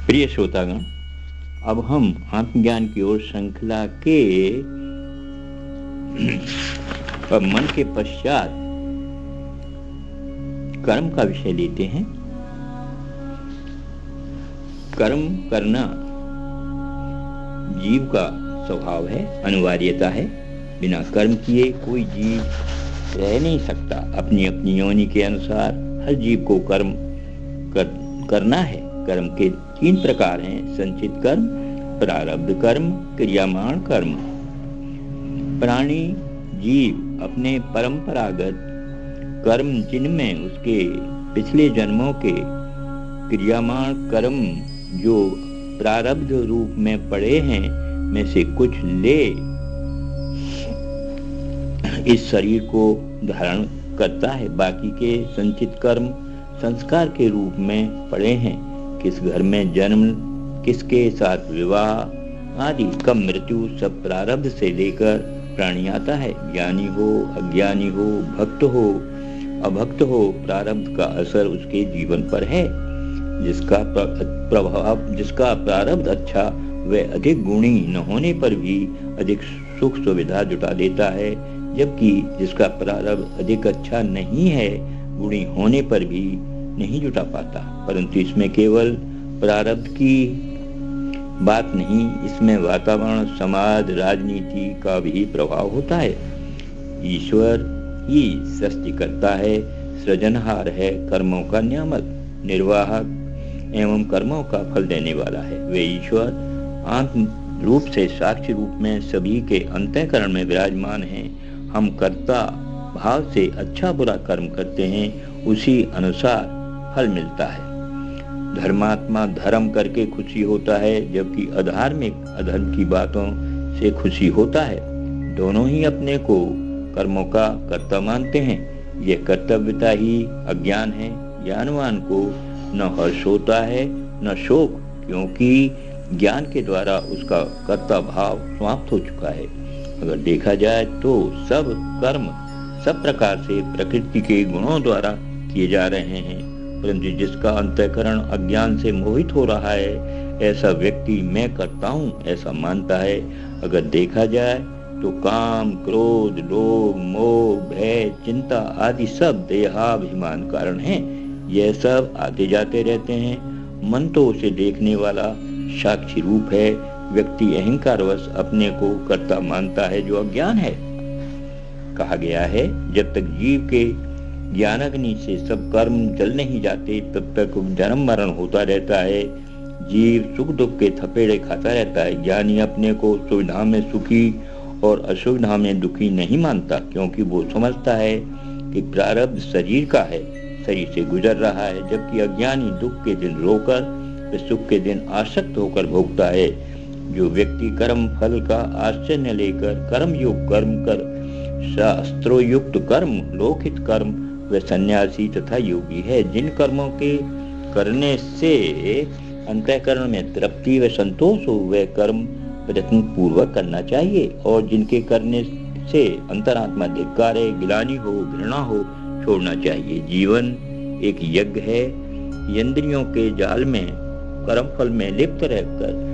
प्रिय श्रोतागण, अब हम आत्मज्ञान की ओर श्रृंखला के मन के पश्चात कर्म का विषय लेते हैं। कर्म करना जीव का स्वभाव है, अनिवार्यता है। बिना कर्म किए कोई जीव रह नहीं सकता। अपनी अपनी योनि के अनुसार हर जीव को कर्म करना है। कर्म के 3 प्रकार हैं: संचित कर्म, प्रारब्ध कर्म, क्रियामाण कर्म। प्राणी जीव अपने परंपरागत कर्म, जिनमें उसके पिछले जन्मों के क्रियामाण कर्म जो प्रारब्ध रूप में पड़े हैं, में से कुछ ले इस शरीर को धारण करता है। बाकी के संचित कर्म संस्कार के रूप में पड़े हैं। किस घर में जन्म, किसके साथ विवाह आदि, कब मृत्यु, सब प्रारब्ध से लेकर प्राणी आता है। ज्ञानी हो, अज्ञानी हो, भक्त हो, अभक्त हो, प्रारब्ध का असर उसके जीवन पर है। जिसका प्रारब्ध अच्छा, वह अधिक गुणी न होने पर भी अधिक सुख सुविधा जुटा देता है, जबकि जिसका प्रारब्ध अधिक अच्छा नहीं है, गुणी होने पर भी नहीं जुटा पाता। परंतु इसमें केवल प्रारब्ध की बात नहीं, इसमें वातावरण, समाज, राजनीति का भी प्रभाव होता है। ईश्वर ही सृष्टि करता है, सृजनहार है, कर्मों का नियामक, निर्वाहक एवं कर्मों का फल देने वाला है। वे ईश्वर आत्म रूप से, साक्षी रूप में सभी के अंतःकरण में विराजमान हैं। हम कर्ता भाव से अच्छा बुरा कर्म करते हैं, उसी अनुसार फल मिलता है। धर्मात्मा धर्म करके खुशी होता है, जबकि अधार्मिक अधर्म की बातों से खुशी होता है। दोनों ही अपने को कर्मों का कर्ता मानते हैं। यह कर्तव्यता ही अज्ञान है। ज्ञानवान को न हर्ष होता है न शोक, क्योंकि ज्ञान के द्वारा उसका कर्ता भाव समाप्त हो चुका है। अगर देखा जाए तो सब कर्म सब प्रकार से प्रकृति के गुणों द्वारा किए जा रहे हैं, परंतु जिसका अंतःकरण अज्ञान से मोहित हो रहा है, ऐसा व्यक्ति मैं करता हूँ ऐसा मानता है। अगर देखा जाए तो काम, क्रोध, लोभ, मोह, भय, चिंता आदि सब देहाभिमान कारण हैं। यह सब आते जाते रहते हैं। मन तो उसे देखने वाला साक्षी रूप है। व्यक्ति अहंकारवश अपने को कर्ता मानता है, जो अज्ञान है। कहा गया है, जब तक जीव के ज्ञानाग्नि से सब कर्म जल नहीं जाते, तब तक जन्म मरण होता रहता है। जीव सुख दुख के थपेड़े खाता रहता है। ज्ञानी अपने को सुविधा में सुखी और असुविधा में दुखी नहीं मानता, क्योंकि वो समझता है कि प्रारब्ध शरीर का है, शरीर से गुजर रहा है। जबकि अज्ञानी दुख के दिन रोकर सुख के दिन आसक्त होकर भोगता है। जो व्यक्ति कर्म फल का आश्चर्य न लेकर कर्म योग कर्म कर, शास्त्रोयुक्त कर्म, लोकित कर्म, वह सन्यासी तथा योगी है। जिन कर्मों के करने से अंतःकरण में तृप्ति व संतोष हो, वह कर्म प्रयत्न पूर्वक करना चाहिए, और जिनके करने से अंतरात्मा धिक्कारे, गिलानी हो, घृणा हो, छोड़ना चाहिए। जीवन एक यज्ञ है। इंद्रियों के जाल में कर्म फल में लिप्त रहकर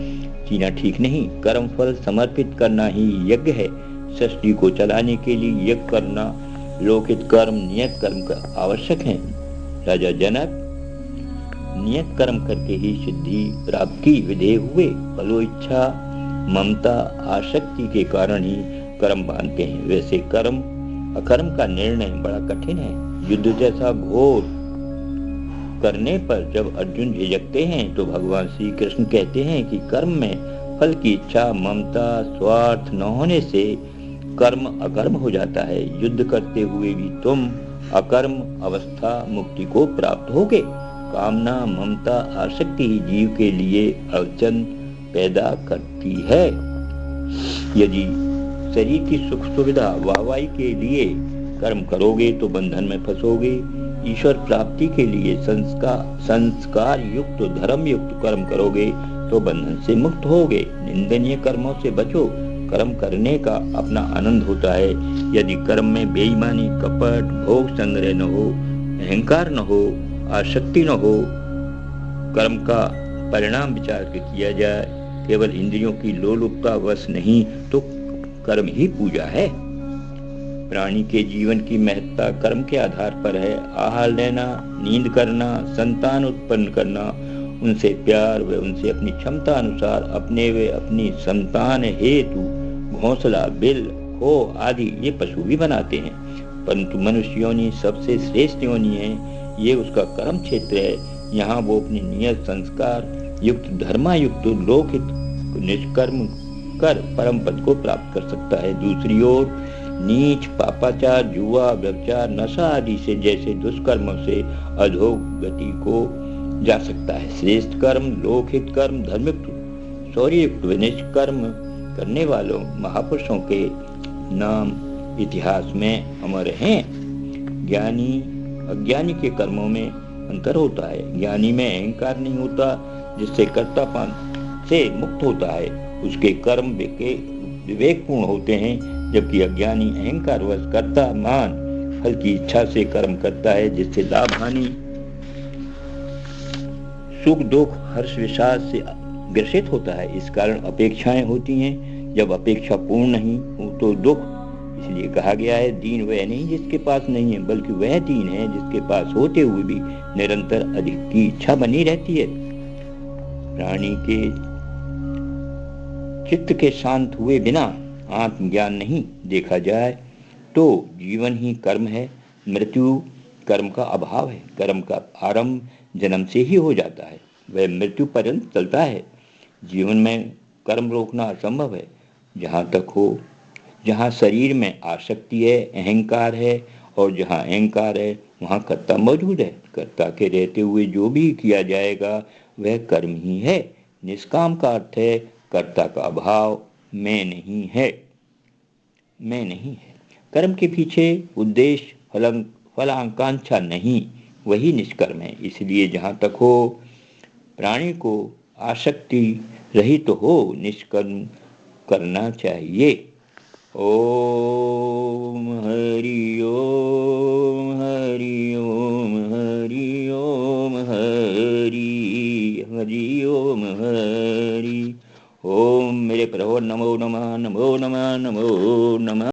जीना ठीक नहीं। कर्म फल समर्पित करना ही यज्ञ है। सृष्टि को चलाने के लिए यज्ञ करना, लोकित कर्म, नियत कर्म का आवश्यक है। राजा जनक नियत कर्म करके ही सिद्धि प्राप्त की विधेय हुए। फलो इच्छा, ममता, आसक्ति के कारण ही कर्म बांधते हैं। वैसे कर्म अकर्म का निर्णय बड़ा कठिन है। युद्ध जैसा घोर करने पर जब अर्जुन झिझकते हैं, तो भगवान श्री कृष्ण कहते हैं कि कर्म में फल की इच्छा, ममता, स्वार्थ न होने से कर्म अकर्म हो जाता है। युद्ध करते हुए भी तुम अकर्म अवस्था मुक्ति को प्राप्त होगे। कामना, ममता, आसक्ति ही जीव के लिए अड़चन पैदा करती है। यदि शरीर की सुख सुविधा वाहवाही के लिए कर्म करोगे तो बंधन में फंसोगे। ईश्वर प्राप्ति के लिए संस्कार युक्त, धर्म युक्त कर्म करोगे तो बंधन से मुक्त होगे। निंदनीय कर्मों से बचो। कर्म करने का अपना आनंद होता है। यदि कर्म में बेईमानी, कपट, भोग संग्रह न हो, अहंकार न हो, आसक्ति न हो, कर्म का परिणाम विचार के किया जाए, केवल इंद्रियों की लोलुपता वश नहीं तो कर्म ही पूजा है। प्राणी के जीवन की महत्ता कर्म के आधार पर है। आहार लेना, नींद करना, संतान उत्पन्न करना, उनसे प्यार व उनसे अपनी क्षमता अनुसार अपने व अपनी संतान हेतु घोंसला, बिल, खो आदि ये पशु भी बनाते हैं। परंतु मनुष्य योनि सबसे श्रेष्ठ योनि है। ये उसका कर्म क्षेत्र है। यहाँ वो अपने नियत संस्कार युक्त धर्मायुक्त लोकहित निष्कर्म कर परम पद को प्राप्त कर सकता है। दूसरी ओर नीच, पापाचार, जुआ, व्यभिचार, नशा आदि से जैसे दुष्कर्मों से अधोग गति को जा सकता है। श्रेष्ठ कर्म, लोकहित कर्म, धर्मयुक्त, शौर्ययुक्त व निष्कर्म करने वालों महापुरुषों के नाम इतिहास में अमर हैं। ज्ञानी अज्ञानी के कर्मों में अंतर होता है। ज्ञानी में अहंकार नहीं होता, जिससे कर्तापन से मुक्त होता है। उसके कर्म विवेकपूर्ण होते हैं, जबकि अज्ञानी अहंकारवश कर्ता मान फल की इच्छा से कर्म करता है, जिससे लाभ हानि, सुख दुख, हर्ष विषाद से ग्रसित होता है। इस कारण अपेक्षाएं होती हैं। जब अपेक्षा पूर्ण नहीं हो तो दुख। इसलिए कहा गया है, दीन वह नहीं जिसके पास नहीं है, बल्कि वह दीन है जिसके पास होते हुए भी निरंतर अधिक की इच्छा बनी रहती है। प्राणी के चित्त के शांत हुए बिना आत्मज्ञान नहीं देखा जाए तो जीवन ही कर्म है। मृत्यु कर्म का अभाव है। कर्म का आरंभ जन्म से ही हो जाता है, वह मृत्यु पर्यंत चलता है। जीवन में कर्म रोकना असंभव है। जहाँ शरीर में आसक्ति है, अहंकार है, और जहाँ अहंकार है वहाँ कर्ता मौजूद है। कर्ता के रहते हुए जो भी किया जाएगा वह कर्म ही है। निष्काम का अर्थ है कर्ता का अभाव, मैं नहीं है। कर्म के पीछे उद्देश्य फलाकांक्षा नहीं, वही निष्कर्म है। इसलिए जहाँ तक हो प्राणी को आसक्ति रहित हो निष्कर्म करना चाहिए। ओम हरि ओम हरि ओम हरि